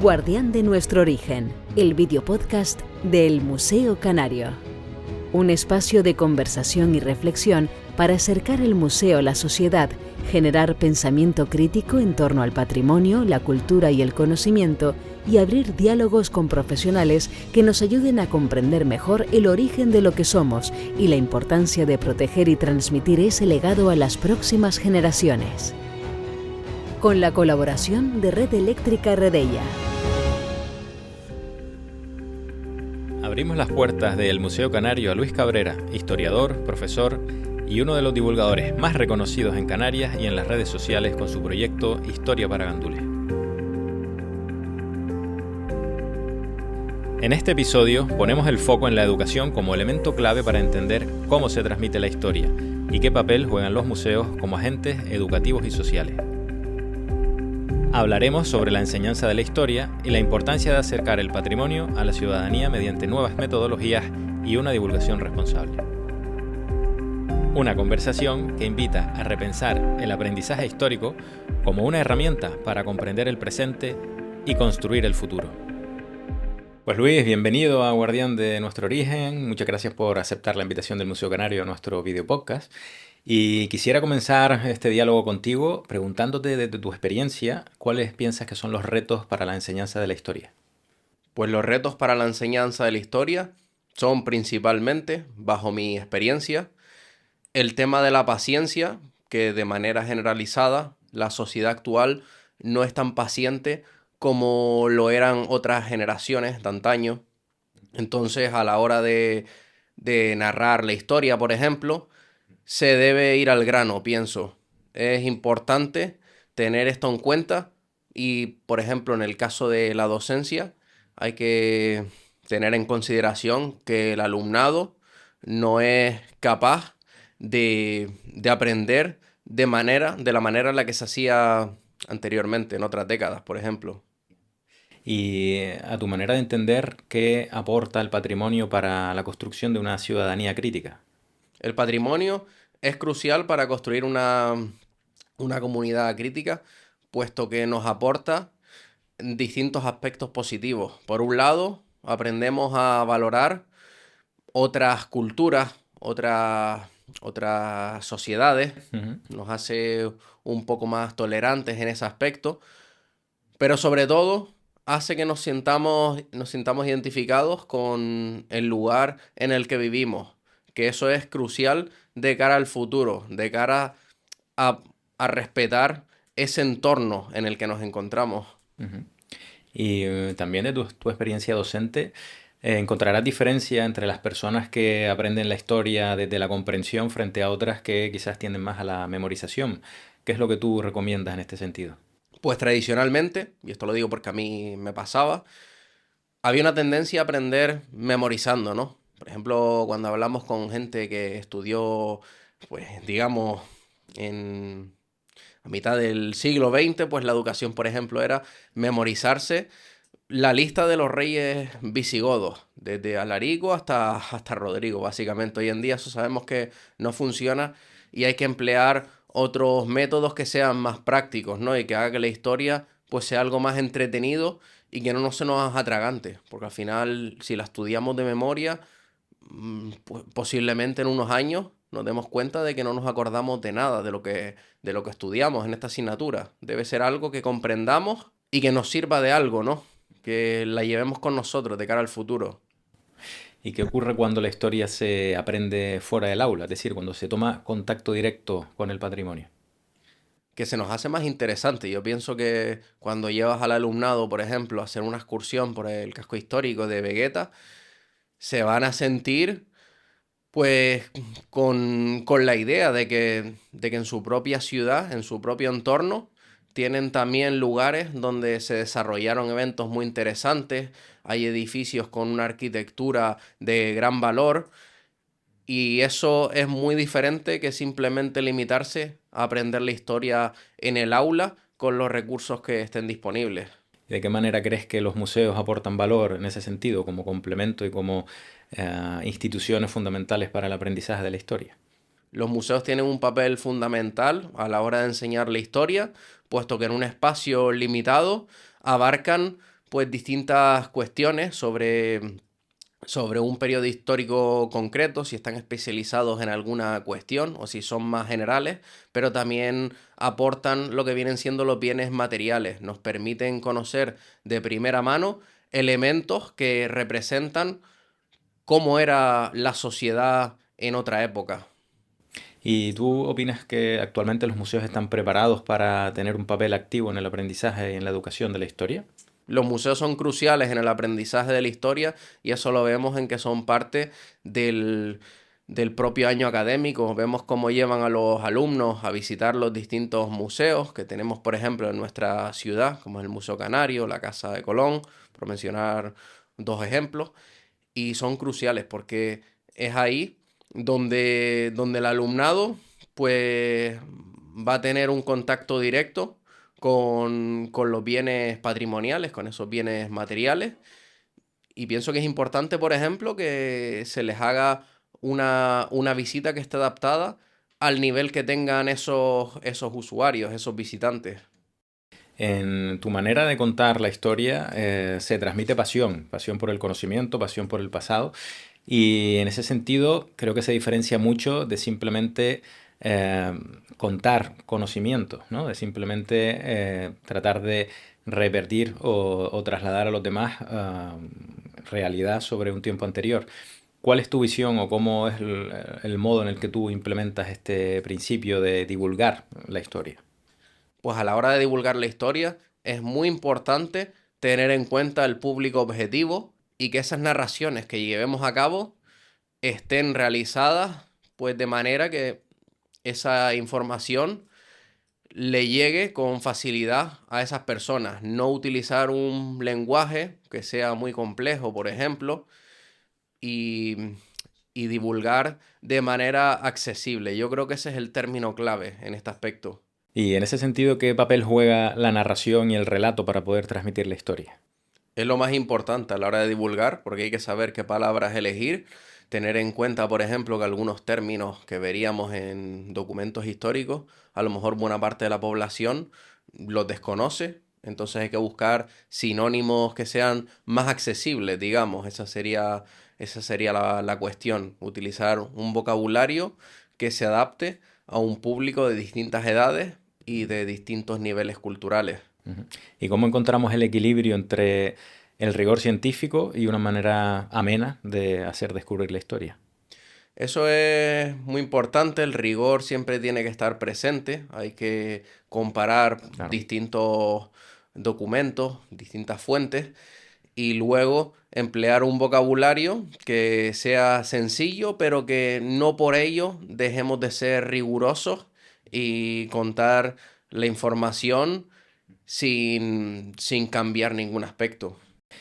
Guardián de nuestro origen, el videopodcast del Museo Canario. Un espacio de conversación y reflexión para acercar el museo a la sociedad, generar pensamiento crítico en torno al patrimonio, la cultura y el conocimiento, y abrir diálogos con profesionales que nos ayuden a comprender mejor el origen de lo que somos y la importancia de proteger y transmitir ese legado a las próximas generaciones. Con la colaboración de Red Eléctrica Redella. Abrimos las puertas del Museo Canario a Luis Cabrera, historiador, profesor y uno de los divulgadores más reconocidos en Canarias y en las redes sociales con su proyecto Historia para Gandules. En este episodio ponemos el foco en la educación como elemento clave para entender cómo se transmite la historia y qué papel juegan los museos como agentes educativos y sociales. Hablaremos sobre la enseñanza de la historia y la importancia de acercar el patrimonio a la ciudadanía mediante nuevas metodologías y una divulgación responsable. Una conversación que invita a repensar el aprendizaje histórico como una herramienta para comprender el presente y construir el futuro. Pues Luis, bienvenido a Guardián de nuestro origen. Muchas gracias por aceptar la invitación del Museo Canario a nuestro videopodcast. Y quisiera comenzar este diálogo contigo preguntándote desde tu experiencia, ¿cuáles piensas que son los retos para la enseñanza de la historia? Pues los retos para la enseñanza de la historia son principalmente, bajo mi experiencia, el tema de la paciencia, que de manera generalizada la sociedad actual no es tan paciente como lo eran otras generaciones de antaño. Entonces, a la hora de narrar la historia, por ejemplo, se debe ir al grano, pienso. Es importante tener esto en cuenta y, por ejemplo, en el caso de la docencia, hay que tener en consideración que el alumnado no es capaz de aprender de la manera en la que se hacía anteriormente, en otras décadas, por ejemplo. Y a tu manera de entender, ¿qué aporta el patrimonio para la construcción de una ciudadanía crítica? El patrimonio es crucial para construir una comunidad crítica, puesto que nos aporta distintos aspectos positivos. Por un lado, aprendemos a valorar otras culturas, otras sociedades, nos hace un poco más tolerantes en ese aspecto, pero sobre todo hace que nos sintamos identificados con el lugar en el que vivimos, que eso es crucial de cara al futuro, de cara a respetar ese entorno en el que nos encontramos. Uh-huh. Y también de tu experiencia docente, ¿encontrarás diferencia entre las personas que aprenden la historia desde la comprensión frente a otras que quizás tienden más a la memorización? ¿Qué es lo que tú recomiendas en este sentido? Pues tradicionalmente, y esto lo digo porque a mí me pasaba, había una tendencia a aprender memorizando, ¿no? Por ejemplo, cuando hablamos con gente que estudió, pues digamos, a mitad del siglo XX, pues la educación, por ejemplo, era memorizarse la lista de los reyes visigodos, desde Alarico hasta Rodrigo, básicamente. Hoy en día eso sabemos que no funciona y hay que emplear otros métodos que sean más prácticos, ¿no? Y que haga que la historia pues sea algo más entretenido y que no se nos haga atragante, porque al final, si la estudiamos de memoria, pues posiblemente en unos años nos demos cuenta de que no nos acordamos de nada de lo que estudiamos en esta asignatura. Debe ser algo que comprendamos y que nos sirva de algo, ¿no? Que la llevemos con nosotros de cara al futuro. ¿Y qué ocurre cuando la historia se aprende fuera del aula? Es decir, cuando se toma contacto directo con el patrimonio. Que se nos hace más interesante. Yo pienso que cuando llevas al alumnado, por ejemplo, a hacer una excursión por el casco histórico de Vegueta, se van a sentir pues con la idea de que en su propia ciudad, en su propio entorno, tienen también lugares donde se desarrollaron eventos muy interesantes, hay edificios con una arquitectura de gran valor y eso es muy diferente que simplemente limitarse a aprender la historia en el aula con los recursos que estén disponibles. ¿De qué manera crees que los museos aportan valor en ese sentido, como complemento y como instituciones fundamentales para el aprendizaje de la historia? Los museos tienen un papel fundamental a la hora de enseñar la historia, puesto que en un espacio limitado abarcan pues distintas cuestiones sobre un periodo histórico concreto, si están especializados en alguna cuestión o si son más generales, pero también aportan lo que vienen siendo los bienes materiales. Nos permiten conocer de primera mano elementos que representan cómo era la sociedad en otra época. ¿Y tú opinas que actualmente los museos están preparados para tener un papel activo en el aprendizaje y en la educación de la historia? Los museos son cruciales en el aprendizaje de la historia y eso lo vemos en que son parte del propio año académico. Vemos cómo llevan a los alumnos a visitar los distintos museos que tenemos, por ejemplo, en nuestra ciudad, como el Museo Canario, la Casa de Colón, por mencionar dos ejemplos, y son cruciales porque es ahí donde el alumnado pues va a tener un contacto directo con los bienes patrimoniales, con esos bienes materiales. Y pienso que es importante, por ejemplo, que se les haga una visita que esté adaptada al nivel que tengan esos usuarios, esos visitantes. En tu manera de contar la historia se transmite pasión, pasión por el conocimiento, pasión por el pasado. Y en ese sentido creo que se diferencia mucho de simplemente contar conocimiento, ¿no? De simplemente tratar de revertir o trasladar a los demás realidad sobre un tiempo anterior. ¿Cuál es tu visión o cómo es el modo en el que tú implementas este principio de divulgar la historia? Pues a la hora de divulgar la historia es muy importante tener en cuenta el público objetivo y que esas narraciones que llevemos a cabo estén realizadas pues de manera que esa información le llegue con facilidad a esas personas. No utilizar un lenguaje que sea muy complejo, por ejemplo, y, y divulgar de manera accesible. Yo creo que ese es el término clave en este aspecto. Y en ese sentido, ¿qué papel juega la narración y el relato para poder transmitir la historia? Es lo más importante a la hora de divulgar, porque hay que saber qué palabras elegir, tener en cuenta, por ejemplo, que algunos términos que veríamos en documentos históricos, a lo mejor buena parte de la población los desconoce, entonces hay que buscar sinónimos que sean más accesibles, digamos, esa sería la cuestión, utilizar un vocabulario que se adapte a un público de distintas edades y de distintos niveles culturales. Ujú. ¿Y cómo encontramos el equilibrio entre el rigor científico y una manera amena de hacer descubrir la historia? Eso es muy importante, el rigor siempre tiene que estar presente, hay que comparar Claro. distintos documentos, distintas fuentes y luego emplear un vocabulario que sea sencillo, pero que no por ello dejemos de ser rigurosos y contar la información sin cambiar ningún aspecto.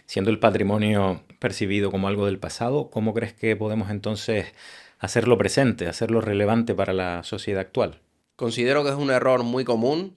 Siendo el patrimonio percibido como algo del pasado, ¿cómo crees que podemos entonces hacerlo presente, hacerlo relevante para la sociedad actual? Considero que es un error muy común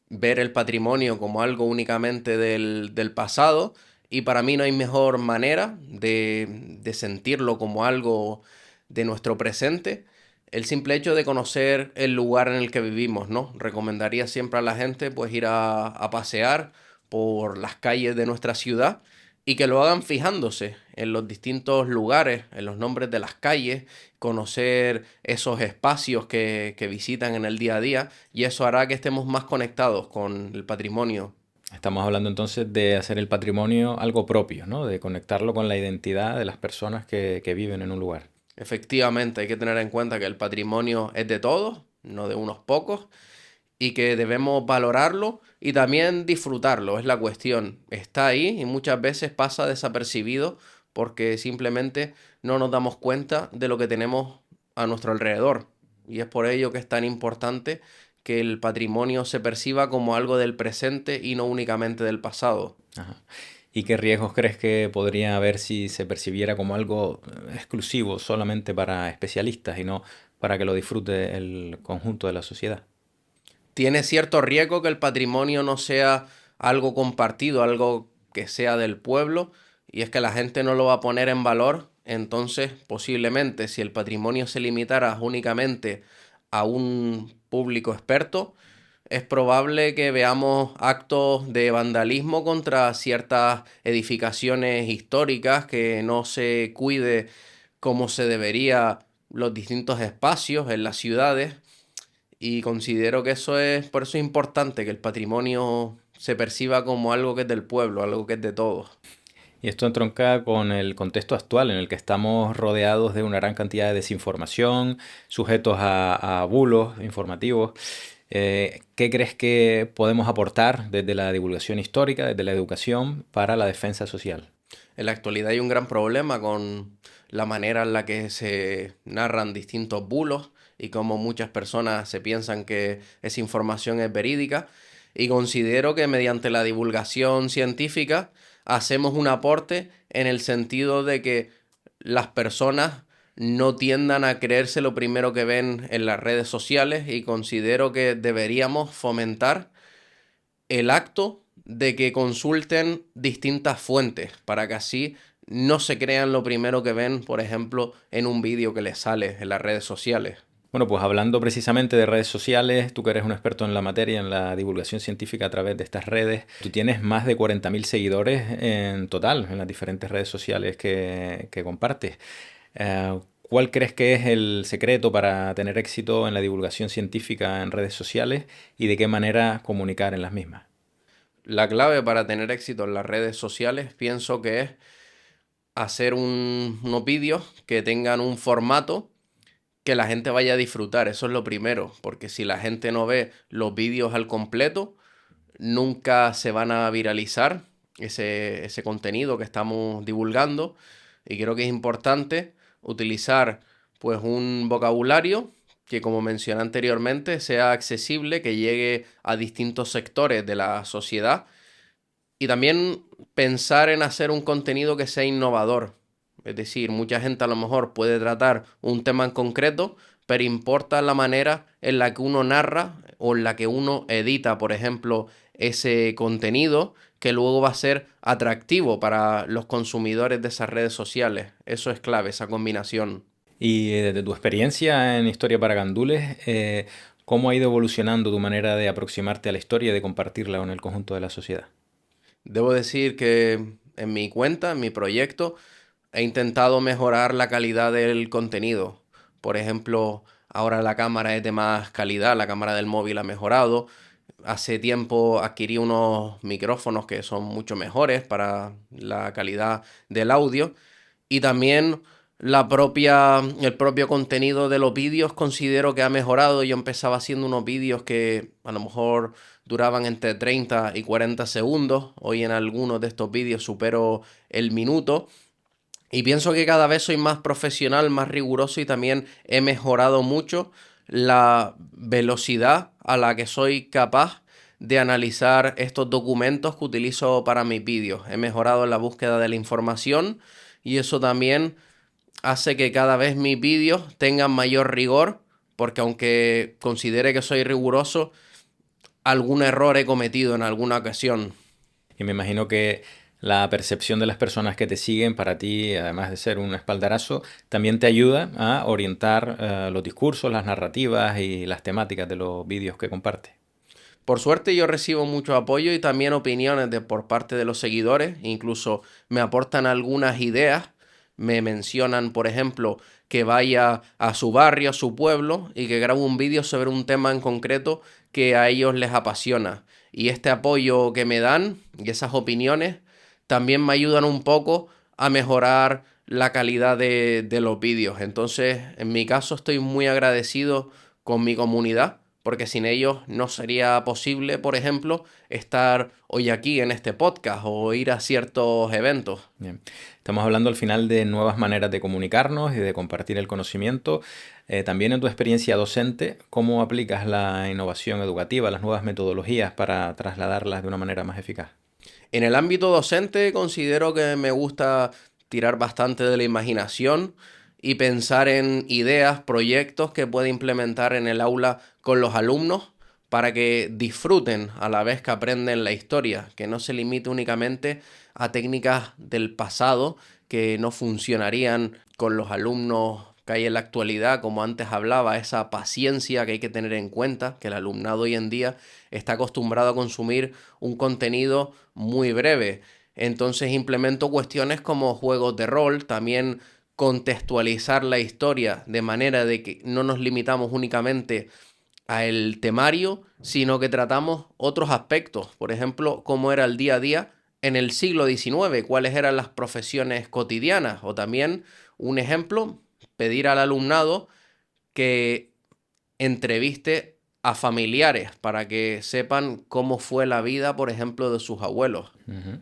ver el patrimonio como algo únicamente del pasado y para mí no hay mejor manera de sentirlo como algo de nuestro presente. El simple hecho de conocer el lugar en el que vivimos, ¿no? Recomendaría siempre a la gente pues ir a pasear por las calles de nuestra ciudad y que lo hagan fijándose en los distintos lugares, en los nombres de las calles, conocer esos espacios que visitan en el día a día y eso hará que estemos más conectados con el patrimonio. Estamos hablando entonces de hacer el patrimonio algo propio, ¿no? De conectarlo con la identidad de las personas que viven en un lugar. Efectivamente, hay que tener en cuenta que el patrimonio es de todos, no de unos pocos, y que debemos valorarlo y también disfrutarlo, es la cuestión. Está ahí y muchas veces pasa desapercibido porque simplemente no nos damos cuenta de lo que tenemos a nuestro alrededor. Y es por ello que es tan importante que el patrimonio se perciba como algo del presente y no únicamente del pasado. Ajá. ¿Y qué riesgos crees que podría haber si se percibiera como algo exclusivo solamente para especialistas y no para que lo disfrute el conjunto de la sociedad? Tiene cierto riesgo que el patrimonio no sea algo compartido, algo que sea del pueblo, y es que la gente no lo va a poner en valor. Entonces, posiblemente, si el patrimonio se limitara únicamente a un público experto, es probable que veamos actos de vandalismo contra ciertas edificaciones históricas, que no se cuide como se debería los distintos espacios en las ciudades. Y considero que por eso es importante que el patrimonio se perciba como algo que es del pueblo, algo que es de todos. Y esto entronca con el contexto actual en el que estamos rodeados de una gran cantidad de desinformación, sujetos a bulos informativos. ¿Qué crees que podemos aportar desde la divulgación histórica, desde la educación, para la defensa social? En la actualidad hay un gran problema con la manera en la que se narran distintos bulos y cómo muchas personas se piensan que esa información es verídica. Y considero que mediante la divulgación científica hacemos un aporte en el sentido de que las personas no tiendan a creerse lo primero que ven en las redes sociales, y considero que deberíamos fomentar el acto de que consulten distintas fuentes para que así no se crean lo primero que ven, por ejemplo, en un vídeo que les sale en las redes sociales. Bueno, pues hablando precisamente de redes sociales, tú que eres un experto en la materia, en la divulgación científica a través de estas redes, tú tienes más de 40.000 seguidores en total en las diferentes redes sociales que compartes. ¿Cuál crees que es el secreto para tener éxito en la divulgación científica en redes sociales y de qué manera comunicar en las mismas? La clave para tener éxito en las redes sociales pienso que es hacer unos vídeos que tengan un formato que la gente vaya a disfrutar. Eso es lo primero, porque si la gente no ve los vídeos al completo, nunca se van a viralizar ese contenido que estamos divulgando. Y creo que es importante utilizar pues un vocabulario que, como mencioné anteriormente, sea accesible, que llegue a distintos sectores de la sociedad, y también pensar en hacer un contenido que sea innovador. Es decir, mucha gente a lo mejor puede tratar un tema en concreto, pero importa la manera en la que uno narra o en la que uno edita, por ejemplo, ese contenido, que luego va a ser atractivo para los consumidores de esas redes sociales. Eso es clave, esa combinación. Y desde tu experiencia en Historia para Gandules, ¿cómo ha ido evolucionando tu manera de aproximarte a la historia y de compartirla con el conjunto de la sociedad? Debo decir que en mi cuenta, en mi proyecto, he intentado mejorar la calidad del contenido. Por ejemplo, ahora la cámara es de más calidad, la cámara del móvil ha mejorado. Hace tiempo adquirí unos micrófonos que son mucho mejores para la calidad del audio. Y también el propio contenido de los vídeos considero que ha mejorado. Yo empezaba haciendo unos vídeos que a lo mejor duraban entre 30 y 40 segundos. Hoy en algunos de estos vídeos supero el minuto. Y pienso que cada vez soy más profesional, más riguroso, y también he mejorado mucho la velocidad a la que soy capaz de analizar estos documentos que utilizo para mis vídeos. He mejorado en la búsqueda de la información, y eso también hace que cada vez mis vídeos tengan mayor rigor, porque aunque considere que soy riguroso, algún error he cometido en alguna ocasión. Y me imagino que la percepción de las personas que te siguen para ti, además de ser un espaldarazo, también te ayuda a orientar los discursos, las narrativas y las temáticas de los vídeos que compartes. Por suerte yo recibo mucho apoyo y también opiniones por parte de los seguidores. Incluso me aportan algunas ideas, me mencionan, por ejemplo, que vaya a su barrio, a su pueblo, y que grabe un vídeo sobre un tema en concreto que a ellos les apasiona. Y este apoyo que me dan y esas opiniones también me ayudan un poco a mejorar la calidad de los vídeos. Entonces, en mi caso, estoy muy agradecido con mi comunidad, porque sin ellos no sería posible, por ejemplo, estar hoy aquí en este podcast o ir a ciertos eventos. Bien. Estamos hablando al final de nuevas maneras de comunicarnos y de compartir el conocimiento. También en tu experiencia docente, ¿cómo aplicas la innovación educativa, las nuevas metodologías para trasladarlas de una manera más eficaz? En el ámbito docente considero que me gusta tirar bastante de la imaginación y pensar en ideas, proyectos que pueda implementar en el aula con los alumnos para que disfruten a la vez que aprenden la historia, que no se limite únicamente a técnicas del pasado que no funcionarían con los alumnos que hay en la actualidad, como antes hablaba, esa paciencia que hay que tener en cuenta, que el alumnado hoy en día está acostumbrado a consumir un contenido muy breve. Entonces implemento cuestiones como juegos de rol, también contextualizar la historia de manera de que no nos limitamos únicamente al temario, sino que tratamos otros aspectos. Por ejemplo, cómo era el día a día en el siglo XIX, cuáles eran las profesiones cotidianas. O también, un ejemplo, pedir al alumnado que entreviste a familiares para que sepan cómo fue la vida, por ejemplo, de sus abuelos. Uh-huh.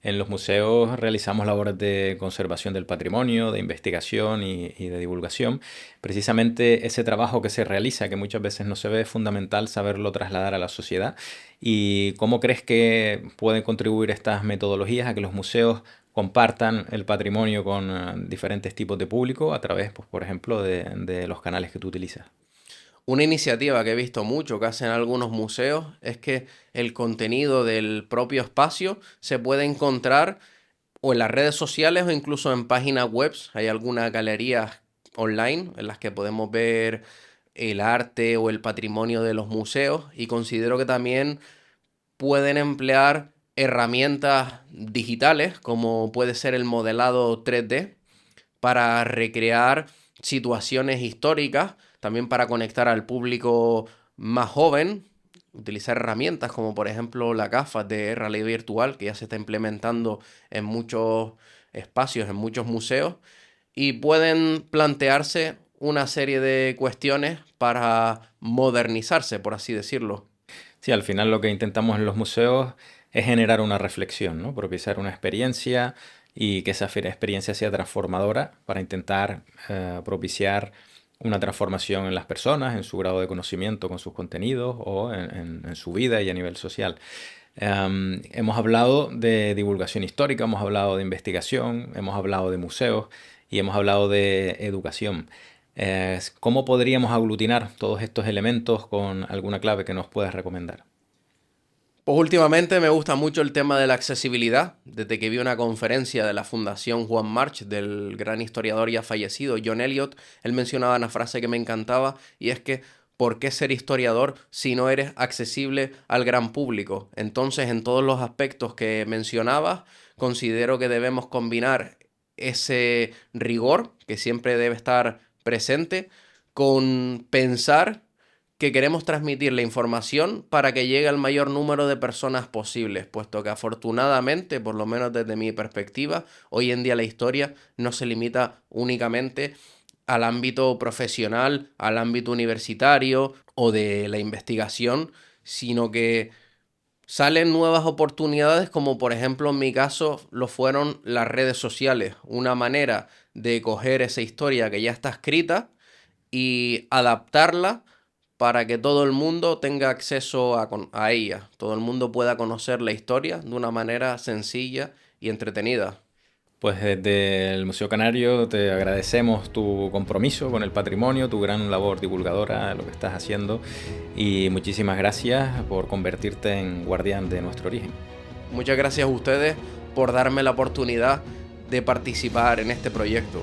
En los museos realizamos labores de conservación del patrimonio, de investigación y de divulgación. Precisamente ese trabajo que se realiza, que muchas veces no se ve, es fundamental saberlo trasladar a la sociedad. ¿Y cómo crees que pueden contribuir estas metodologías a que los museos compartan el patrimonio con diferentes tipos de público a través, pues, por ejemplo, de los canales que tú utilizas? Una iniciativa que he visto mucho que hacen algunos museos es que el contenido del propio espacio se puede encontrar o en las redes sociales o incluso en páginas web. Hay algunas galerías online en las que podemos ver el arte o el patrimonio de los museos, y considero que también pueden emplear herramientas digitales como puede ser el modelado 3D para recrear situaciones históricas, también para conectar al público más joven, utilizar herramientas como por ejemplo las gafas de realidad virtual, que ya se está implementando en muchos espacios, en muchos museos, y pueden plantearse una serie de cuestiones para modernizarse, por así decirlo. Sí, al final lo que intentamos en los museos es generar una reflexión, ¿no? Propiciar una experiencia y que esa experiencia sea transformadora para intentar propiciar una transformación en las personas, en su grado de conocimiento con sus contenidos o en su vida y a nivel social. Hemos hablado de divulgación histórica, hemos hablado de investigación, hemos hablado de museos y hemos hablado de educación. ¿Cómo podríamos aglutinar todos estos elementos con alguna clave que nos puedas recomendar? Pues últimamente me gusta mucho el tema de la accesibilidad. Desde que vi una conferencia de la Fundación Juan March del gran historiador ya fallecido John Eliot, él mencionaba una frase que me encantaba, y es que ¿por qué ser historiador si no eres accesible al gran público? Entonces, en todos los aspectos que mencionabas, considero que debemos combinar ese rigor, que siempre debe estar presente, con pensar que queremos transmitir la información para que llegue al mayor número de personas posibles, puesto que afortunadamente, por lo menos desde mi perspectiva, hoy en día la historia no se limita únicamente al ámbito profesional, al ámbito universitario o de la investigación, sino que salen nuevas oportunidades, como por ejemplo en mi caso lo fueron las redes sociales, una manera de coger esa historia que ya está escrita y adaptarla para que todo el mundo tenga acceso a ella, todo el mundo pueda conocer la historia de una manera sencilla y entretenida. Pues desde el Museo Canario te agradecemos tu compromiso con el patrimonio, tu gran labor divulgadora, lo que estás haciendo, y muchísimas gracias por convertirte en guardián de nuestro origen. Muchas gracias a ustedes por darme la oportunidad de participar en este proyecto.